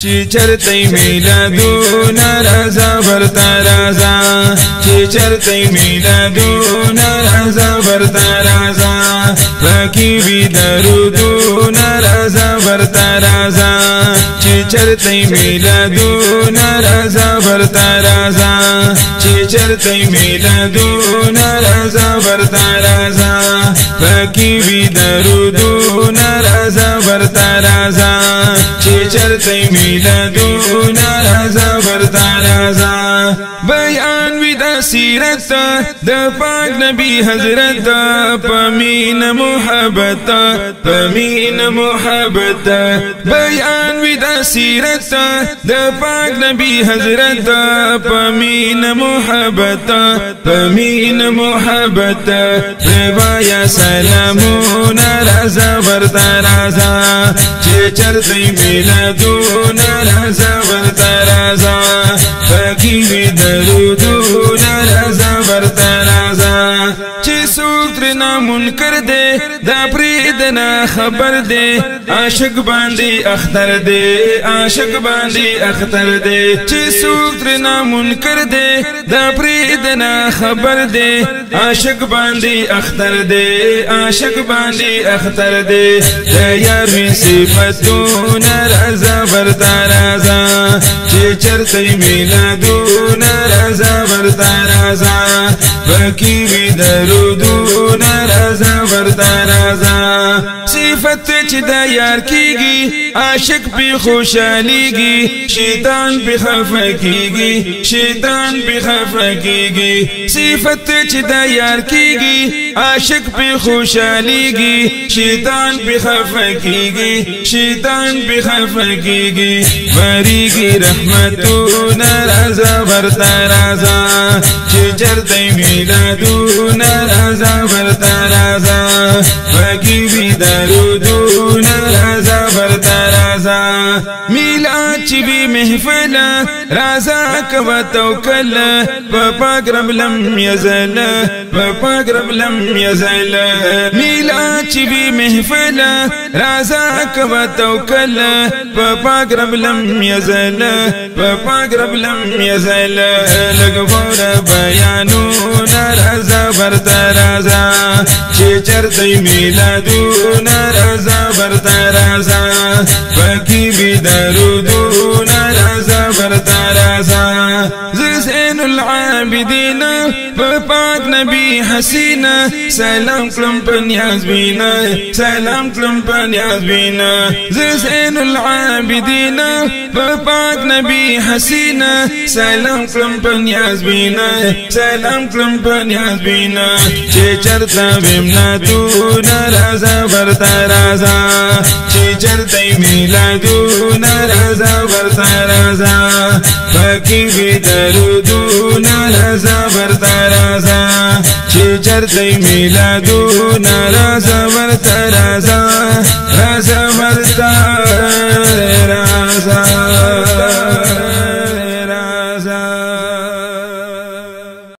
چی چرتی میلادون رازا برتا رازا چی چرتی میلادون رازا برتا رازا پاکی بی درودون رازا برتا رازا چی چرتی میلادون رازا برتا رازا چی چرتی میلادون رازا برتا رازا پاکی بی درودون رازا برتا رازا چی چرتی میلادون رازا برتا رازا بیان وی دا سیرت دا پاک نبی حضرت پمین محبت پمین محبت بیان وی دا سیرت دا پاک نبی حضرت پمین محبت پمین محبت روایا سلامون رازا برتا رازا چه چرتی میلادون رازا برتا رازا پاکی بی درودون رازا برتا رازا چه سوکر نامنکر دے دا پریدنا خبر دے عاشق باندی اختر دے عاشق باندی اختر دے چه سوکر نامنکر دے دا پریدنا خبر دے عاشق باندی اختر دے عاشق باندی اختر دے یار می صفتون رازا برتا رازا چه چرتی میلادون رازا برتا رازا پاکی بی درودون رازا برتا رازا صفت چه دا یار کیگی عاشق پی خوشحالیگی شیطان پی خفا کیگی شیطان پی خفا کیگی صفت چه دا یار کیگی عاشق پی خوشحالیگی شیطان پی خفا کیگی شیطان پی خفا کیگی بریگی رحمتون رازا برتا رازا چه چرتی میلادون رازا برتا رازا پاکی بی درودون رازا برتا رازا میلاد چی بی محفل رازا کوا توکل پاک رب لم یزل پاک رب لم یزل میلاد چی بی محفل رازا کوا توکل پاک رب لم یزل پاک رب لم یزل لگفور بیانون رازا برتا رازا چه چرتی میلادون رازا برتا رازا پاکی بی درودون رازا برتا رازا زین العابدین پاک نبی حسین سلام کلم پنیاز بینا سلام کلم پنیاز بینا زین العابدین پاک نبی حسین سلام کلم پنیاز بینا سلام کلم پنیاز بینا چه چرتا بمنادون رازا برتا رازا چه چرتی میلادون رازا برتا رازا پاکی بی درودون رازا برتا رازا چه چرتی میلادون رازا برتا رازا رازا